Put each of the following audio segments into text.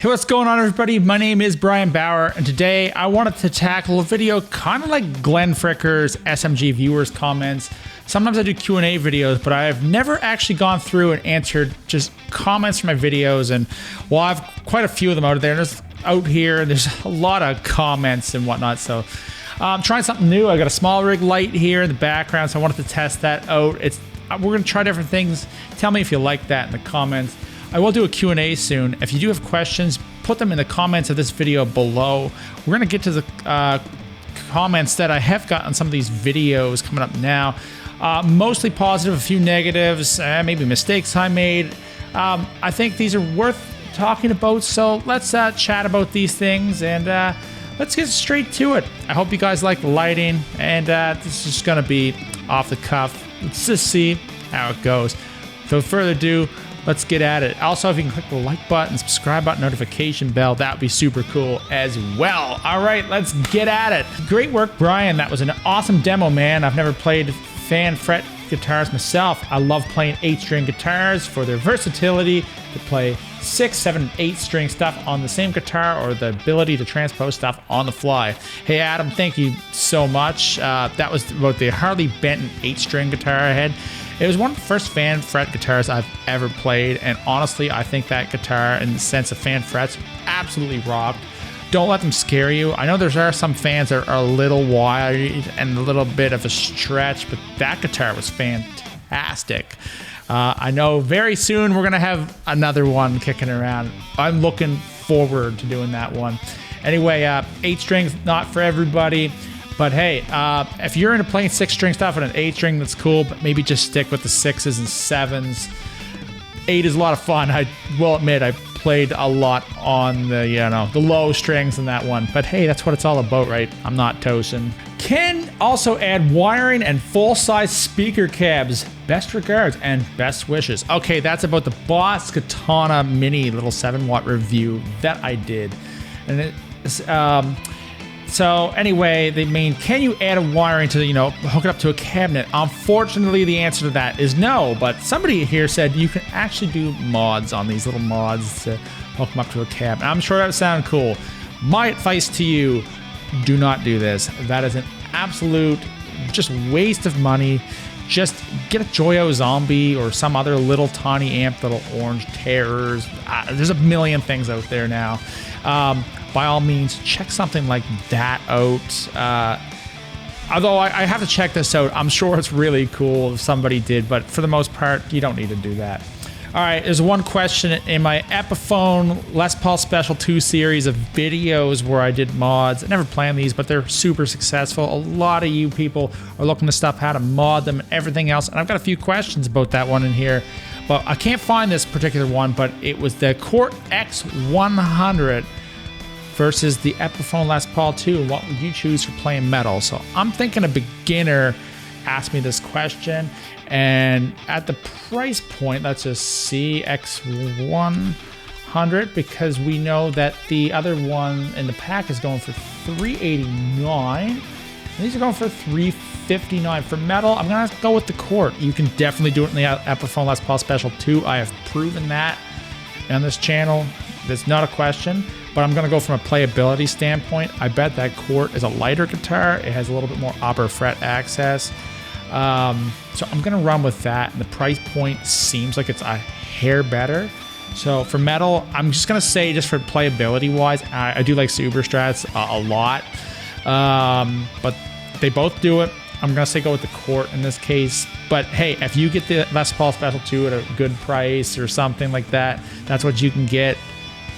Hey, what's going on, everybody? My name is Brian Bauer, and today I wanted to tackle a video kind of like Glenn Fricker's SMG viewers comments. Sometimes I do Q&A videos, but I've never actually gone through and answered just comments from my videos. And well, I have quite a few of them out there. There's a lot of comments and whatnot. So I'm trying something new. I got a small rig light here in the background, so I wanted to test that out. We're gonna try different things. Tell me if you like that in the comments. I will do a Q&A soon. If you do have questions, put them in the comments of this video below. We're gonna get to the comments that I have got on some of these videos coming up now. Mostly positive, a few negatives, maybe mistakes I made. I think these are worth talking about, so let's chat about these things and let's get straight to it. I hope you guys like the lighting, and this is just gonna be off the cuff. Let's just see how it goes. Without further ado, let's get at it. Also, if you can click the like button, subscribe button, notification bell, that would be super cool as well. All right, let's get at it. Great work, Brian. That was an awesome demo, man. I've never played fan fret guitars myself. I love playing 8-string guitars for their versatility to play 6, 7, 8-string stuff on the same guitar, or the ability to transpose stuff on the fly. Hey, Adam, thank you so much. That was about the Harley Benton 8-string guitar I had. It was one of the first fan fret guitars I've ever played, and honestly, I think that guitar, in the sense of fan frets, absolutely rocked. Don't let them scare you. I know there are some fans that are a little wide and a little bit of a stretch, but that guitar was fantastic. I know very soon we're gonna have another one kicking around. I'm looking forward to doing that one. Anyway, 8 strings, not for everybody. But hey, if you're into playing 6-string stuff on an 8-string, that's cool, but maybe just stick with the 6s and 7s. 8 is a lot of fun. I will admit I played a lot on the low strings in that one. But hey, that's what it's all about, right? I'm not toasting. Can also add wiring and full-size speaker cabs. Best regards and best wishes. Okay, that's about the Boss Katana Mini little 7-watt review that I did. And it's so anyway, they mean, can you add a wiring to, hook it up to a cabinet? Unfortunately, the answer to that is no, but somebody here said you can actually do mods on these little mods to hook them up to a cabinet. I'm sure that would sound cool. My advice to you, do not do this. That is an absolute just waste of money. Just get a Joyo Zombie or some other little tiny amp, little orange terrors. There's a million things out there now. By all means, check something like that out. Although I have to check this out. I'm sure it's really cool if somebody did, but for the most part, you don't need to do that. All right, there's one question in my Epiphone Les Paul Special 2 series of videos where I did mods. I never planned these, but they're super successful. A lot of you people are looking to stuff how to mod them and everything else, and I've got a few questions about that one in here. But I can't find this particular one, but it was the Cort X100 versus the Epiphone Les Paul 2. What would you choose for playing metal? So I'm thinking a beginner asked me this question, and at the price point, let's just see X100, because we know that the other one in the pack is going for $389, and these are going for $359. For metal, I'm gonna go with the Cort. You can definitely do it in the Epiphone Les Paul Special 2. I have proven that on this channel. That's not a question, but I'm gonna go from a playability standpoint. I bet that Cort is a lighter guitar. It has a little bit more upper fret access. So I'm gonna run with that, and the price point seems like it's a hair better. So for metal, I'm just gonna say, just for playability wise, I do like Super Strats a lot, but they both do it. I'm gonna say go with the Cort in this case. But hey, if you get the Les Paul Special 2 at a good price or something like that, that's what you can get.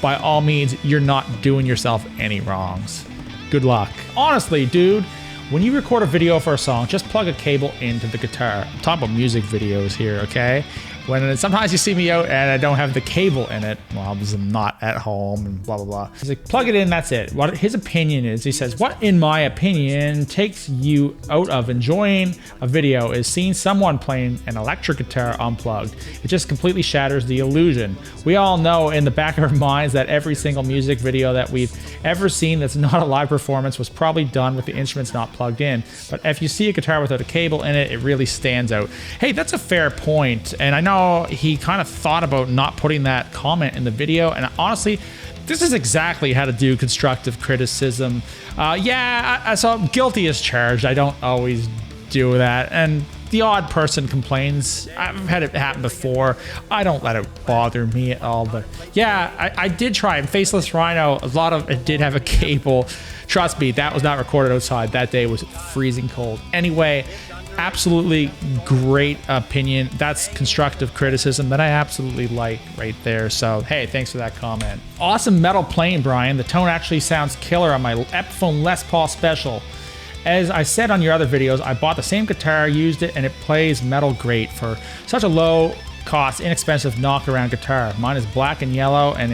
By all means, you're not doing yourself any wrongs. Good luck. Honestly, dude, when you record a video for a song, just plug a cable into the guitar. I'm talking about music videos here, okay? When sometimes you see me out and I don't have the cable in it, well, because I'm not at home and blah, blah, blah. He's like, plug it in, that's it. What his opinion is, he says, what, in my opinion, takes you out of enjoying a video is seeing someone playing an electric guitar unplugged. It just completely shatters the illusion. We all know in the back of our minds that every single music video that we've ever seen that's not a live performance was probably done with the instruments not plugged in. But if you see a guitar without a cable in it, it really stands out. Hey, that's a fair point. And I know he kind of thought about not putting that comment in the video, and honestly, this is exactly how to do constructive criticism. So I'm guilty as charged. I don't always do that, and the odd person complains. I've had it happen before. I don't let it bother me at all, but yeah, I did try. And Faceless Rhino, a lot of it did have a cable. Trust me, that was not recorded outside. That day was freezing cold. Anyway, absolutely great opinion. That's constructive criticism that I absolutely like right there. So hey, thanks for that comment. Awesome metal playing, Brian. The tone actually sounds killer on my Epiphone Les Paul Special. As I said on your other videos, I bought the same guitar, used it, and it plays metal great for such a low cost, inexpensive knockaround guitar. Mine is black and yellow and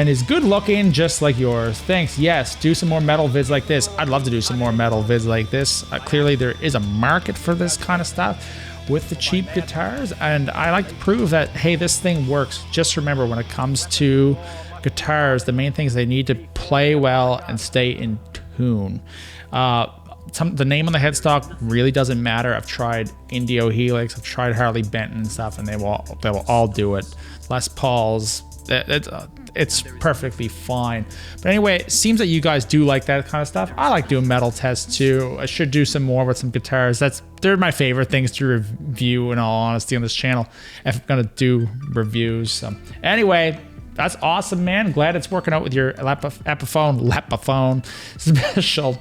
is good looking, just like yours. Thanks. Yes, do some more metal vids like this. I'd love to do some more metal vids like this. Clearly there is a market for this kind of stuff with the cheap guitars, and I like to prove that, hey, this thing works. Just remember, when it comes to guitars, the main thing is they need to play well and stay in tune. The name on the headstock really doesn't matter. I've tried Indio Helix, I've tried Harley Benton and stuff, and they will all do it. Les Pauls, it's perfectly fine. But anyway, it seems that you guys do like that kind of stuff. I like doing metal tests too. I should do some more with some guitars. They're my favorite things to review, in all honesty, on this channel, if I'm gonna do reviews. So anyway, that's awesome, man. Glad it's working out with your Epiphone special.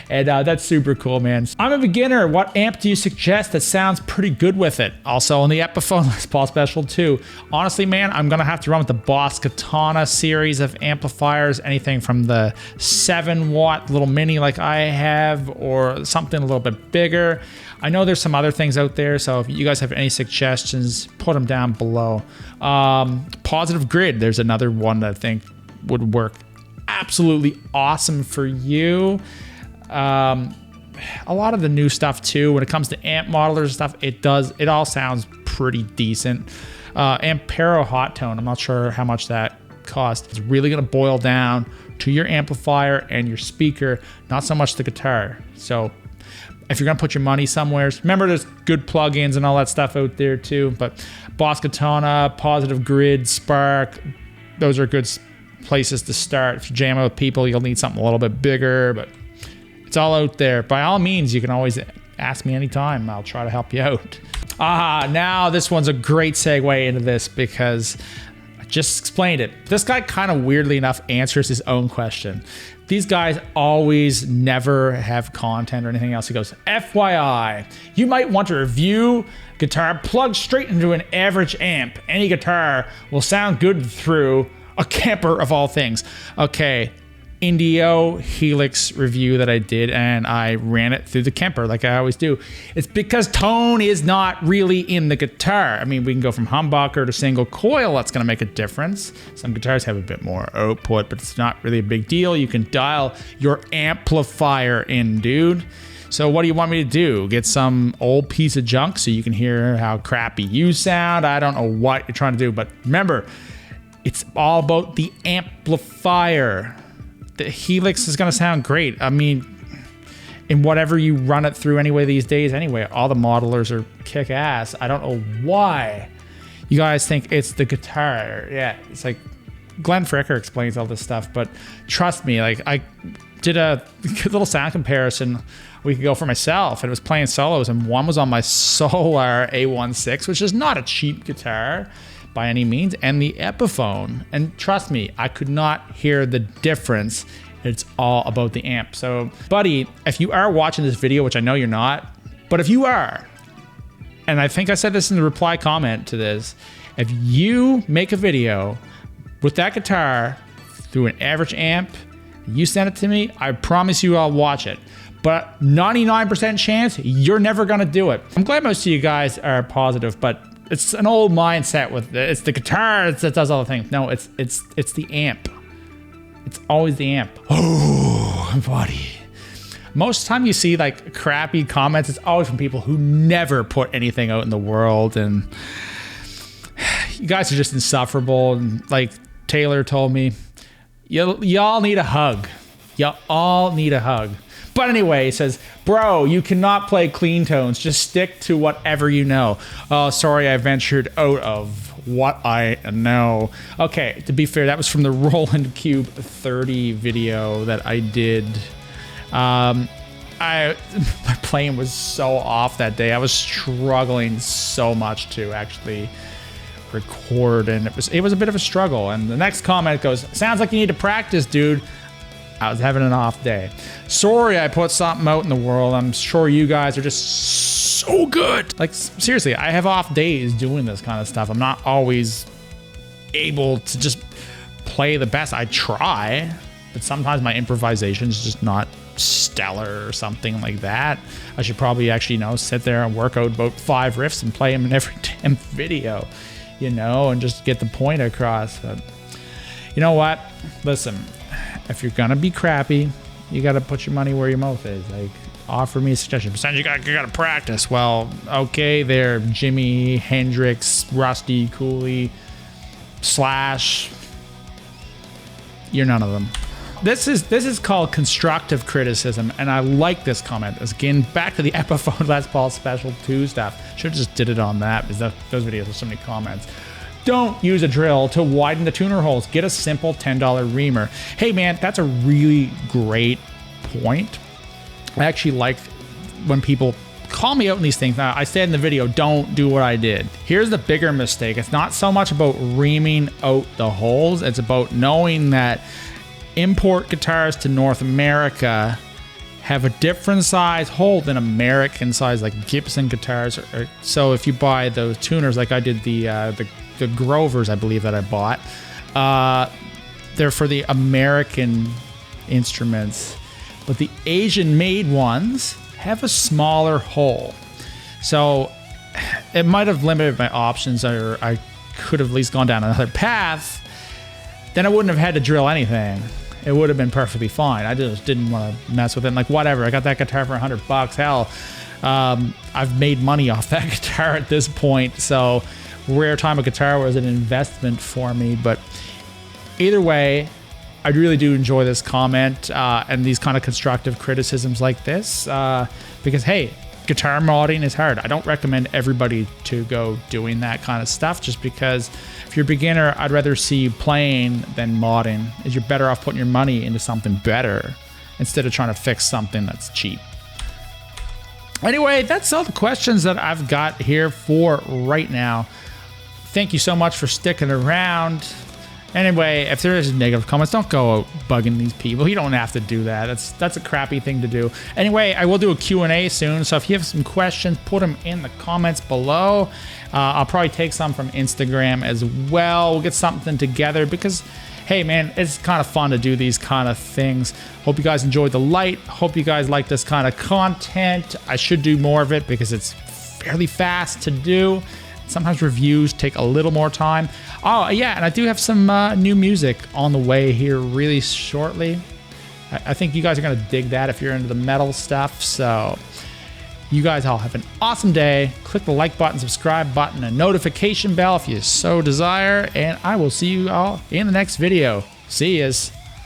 And that's super cool, man. I'm a beginner. What amp do you suggest that sounds pretty good with it? Also on the Epiphone Les Paul Special too. Honestly, man, I'm gonna have to run with the Boss Katana series of amplifiers. Anything from the 7-watt little mini like I have, or something a little bit bigger. I know there's some other things out there, so if you guys have any suggestions, put them down below. Positive Grid, there's another one that I think would work absolutely awesome for you. A lot of the new stuff too, when it comes to amp modelers and stuff, it all sounds pretty decent. Ampero Hot Tone, I'm not sure how much that costs. It's really gonna boil down to your amplifier and your speaker, not so much the guitar. So if you're gonna put your money somewhere, remember there's good plugins and all that stuff out there too. But Boss Katana, Positive Grid, Spark, those are good places to start. If you're jamming with people, you'll need something a little bit bigger, but it's all out there. By all means, you can always ask me anytime. I'll try to help you out. Now this one's a great segue into this, because I just explained it. This guy kind of weirdly enough answers his own question. These guys always never have content or anything else. He goes, FYI, you might want to review guitar plugged straight into an average amp. Any guitar will sound good through a Kemper of all things. Okay, Indio Helix review that I did, and I ran it through the Kemper like I always do. It's because tone is not really in the guitar. I mean, we can go from humbucker to single coil. That's going to make a difference. Some guitars have a bit more output, but it's not really a big deal. You can dial your amplifier in, dude. So what do you want me to do? Get some old piece of junk so you can hear how crappy you sound? I don't know what you're trying to do, but remember, it's all about the amplifier. The Helix is gonna sound great. I mean, in whatever you run it through anyway these days, anyway, all the modelers are kick ass. I don't know why you guys think it's the guitar. Yeah, it's like Glenn Fricker explains all this stuff, but trust me, like I did a little sound comparison a week ago for myself, and it was playing solos, and one was on my Solar A16, which is not a cheap guitar by any means, and the Epiphone. And trust me, I could not hear the difference. It's all about the amp. So, buddy, if you are watching this video, which I know you're not, but if you are, and I think I said this in the reply comment to this, if you make a video with that guitar through an average amp, you send it to me, I promise you I'll watch it. But 99% chance, you're never gonna do it. I'm glad most of you guys are positive, but it's an old mindset with it's the guitar that does all the things. No, it's the amp. It's always the amp. Oh, buddy. Most of the time you see like crappy comments, it's always from people who never put anything out in the world, and you guys are just insufferable. And like Taylor told me, y'all need a hug. Y'all all need a hug. But anyway, he says, bro, you cannot play clean tones. Just stick to whatever you know. Oh, sorry, I ventured out of what I know. Okay, to be fair, that was from the Roland Cube 30 video that I did. My playing was so off that day. I was struggling so much to actually record, and it was a bit of a struggle. And the next comment goes, sounds like you need to practice, dude. I was having an off day. Sorry I put something out in the world. I'm sure you guys are just so good. Like, seriously, I have off days doing this kind of stuff. I'm not always able to just play the best. I try, but sometimes my improvisation is just not stellar or something like that. I should probably actually, sit there and work out about 5 riffs and play them in every damn video, and just get the point across. But you know what? Listen, if you're gonna be crappy, you gotta put your money where your mouth is. Like, offer me a suggestion. Besides, you gotta practice. Well, okay, there, Jimi Hendrix, Rusty, Cooley, Slash. You're none of them. This is called constructive criticism, and I like this comment. Again, back to the Epiphone Les Paul Special 2 stuff. Should have just did it on that, because those videos have so many comments. Don't use a drill to widen the tuner holes. Get a simple $10 reamer. Hey man, that's a really great point. I actually like when people call me out on these things. Now, I said in the video, don't do what I did. Here's the bigger mistake. It's not so much about reaming out the holes. It's about knowing that import guitars to North America have a different size hole than American size, like Gibson guitars. So if you buy those tuners, like I did the Grovers, I believe that I bought, they're for the American instruments, but the Asian made ones have a smaller hole. So it might have limited my options, or I could have at least gone down another path. Then I wouldn't have had to drill anything. It would have been perfectly fine. I just didn't want to mess with it. Like, whatever, I got that guitar for $100. Hell, I've made money off that guitar at this point. So rare time a guitar was an investment for me. But either way, I really do enjoy this comment and these kind of constructive criticisms like this, because hey, guitar modding is hard. I don't recommend everybody to go doing that kind of stuff, just because if you're a beginner, I'd rather see you playing than modding, as you're better off putting your money into something better instead of trying to fix something that's cheap. Anyway, that's all the questions that I've got here for right now. Thank you so much for sticking around. Anyway, if there is negative comments, don't go out bugging these people. You don't have to do that. That's a crappy thing to do. Anyway, I will do a Q&A soon, so if you have some questions, put them in the comments below. I'll probably take some from Instagram as well. We'll get something together because, hey man, it's kind of fun to do these kind of things. Hope you guys enjoyed the light. Hope you guys like this kind of content. I should do more of it because it's fairly fast to do. Sometimes reviews take a little more time. Oh, yeah, and I do have some new music on the way here really shortly. I think you guys are going to dig that if you're into the metal stuff. So you guys all have an awesome day. Click the like button, subscribe button, and notification bell if you so desire. And I will see you all in the next video. See yas.